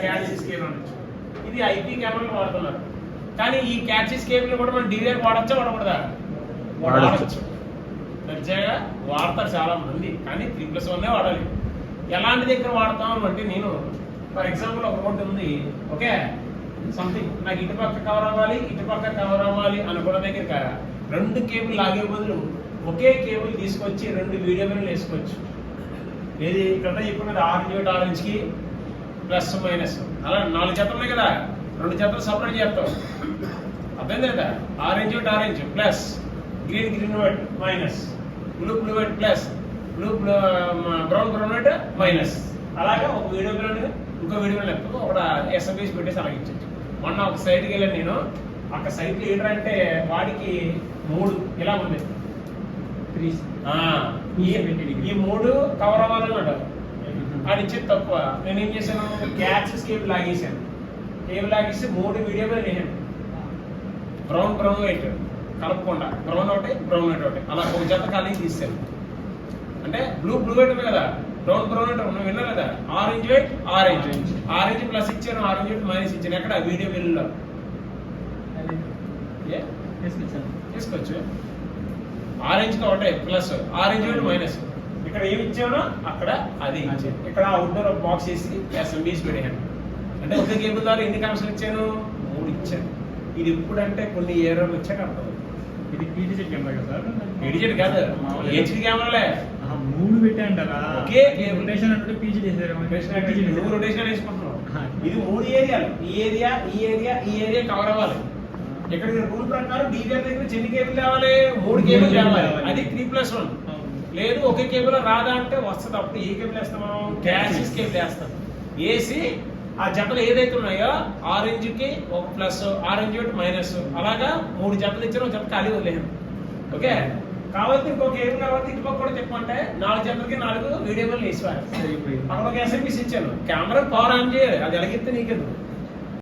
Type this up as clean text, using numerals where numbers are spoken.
Catches cable ఉండొచ్చు. ఇది IP కెమెరాలు వాడుతున్నారు. కానీ ఈ క్యాచెస్ కేబుల్ కూడా మనం డివిఆర్ వాడచ్చా వాడకూడదా? వాడచ్చు. దర్జాగా వాడతారు చాలా మంది, కానీ 3+1 వాడాలి. ఎలాంటి దగ్గర వాడతాం అంటే, నేను ఫర్ ఎగ్జాంపుల్ ఒక రోడ్డు ఉంది, ఓకే, సంథింగ్ నాకు ఇటు పక్క కవర్ అవ్వాలి ఇటు పక్క కవర్ అవ్వాలి అనుకున్న దగ్గర 2 కేబుల్ లాగే బదులు ఒకే కేబుల్ తీసుకొచ్చి 2 వీడియో బిల్లు వేసుకోవచ్చు. ఏది ఇక్కడ ఇప్పుడు ఆరెంజ్కి ప్లస్ మైనస్ అలా 4 జతలు ఉన్నాయి కదా, 2 జతలు సపరేట్ చేస్తాం. అర్థమైంది కదా? Orange plus, green white minus, blue white plus, brown white minus. అలాగే ఒక వీడియో బిల్ ఇంకో వీడియో బిల్ లేకపోతే ఒక ఎస్ఎంఎస్ పెట్టేసి అలాగే ఇచ్చచ్చు. మొన్న ఒక సైట్కి వెళ్ళాను నేను. అక్కడ సైట్ ఏంటంటే వాడికి 3 ఇలా ఉంది, ఈ 3 కవర్ అవ్వాలన్నాడు. అది ఇచ్చేది తక్కువ. నేను ఏం చేశాను, క్యాచెస్ కేబుల్ లాగేసాను. కేబుల్ లాగేసి 3 వీడియో బిల్ వేసాను. బ్రౌన్ వైట్ కలపకుండా, బ్రౌన్ ఒకటి అలా ఒక జత ఖాళీ తీసాను. అంటే బ్లూ వైట్ ఉంది కదా, బ్రౌన్ వైట్ నువ్వు విన్నా కదా, ఆరెంజ్ ప్లస్ ఇచ్చాను, ఆరెంజ్ వైట్ మైనస్ ఇచ్చాను. ఎక్కడ వీడియో బిల్లో తీసుకోవచ్చు. ఆరెంజ్ ఒకటే ప్లస్, ఆరెంజ్ వైట్ మైనస్. ఇక్కడ ఏమి ఇచ్చానో అక్కడ అది ఇచ్చాను. ఇక్కడ అవుట్డోర్ బాక్స్ వేసి ఎస్ఎంబీస్ పెట్టాను. అంటే ఒకే కేబుల్ ద్వారా ఎన్ని కనెక్షన్ ఇచ్చాను? 3 ఇచ్చాను. ఇది ఎప్పుడంటే కొన్ని ఏరియాలు వచ్చాక అర్థం. ఇది పీటీజెడ్ కెమెరా కదా సార్? పీటీజెడ్ కాదు, హెచ్డి కెమెరాలే. 3 పెట్టాంటారా? ఓకే, రొటేషన్ అంటే పీజీ చేశారు. నువ్వు రొటేషన్ వేసుకుంటున్నావు. ఇది 3 ఏరియాలు, ఈ ఏరియా కవర్ అవ్వాలి. ఇక్కడ రూల్ ప్రకారం డీవీఆర్ దగ్గర ఎన్ని కేబుల్ తేవాలి? 3 కేబుల్ తేవాలి. అది 3+1. లేదు ఒకే కేబుల్ రాదా అంటే వస్తుంది. అప్పుడు ఏ కేబుల్ వేస్తాం మనం? క్యాచెస్ కేబుల్ వేస్తాం. వేసి ఆ జతలు ఏదైతే ఉన్నాయో ఆరెంజ్కి ఒక ప్లస్, ఆరెంజ్ ఒకటి మైనస్, అలాగా 3 జతలు ఇచ్చిన ఒక జత ఖాళీ వదిలేను. ఓకే, కాబట్టి ఇంకో కేబుల్ కాబట్టి ఇటు పక్క కూడా చెప్పమంటే 4 జతలకి 4 వీడియో బిల్ వేసేవారు. అక్కడ ఒక ఎస్ఎంపీస్ ఇచ్చాను. కెమెరా పవర్ ఆన్ చేయాలి, అది ఎలాగిస్తే నీకెందుకు?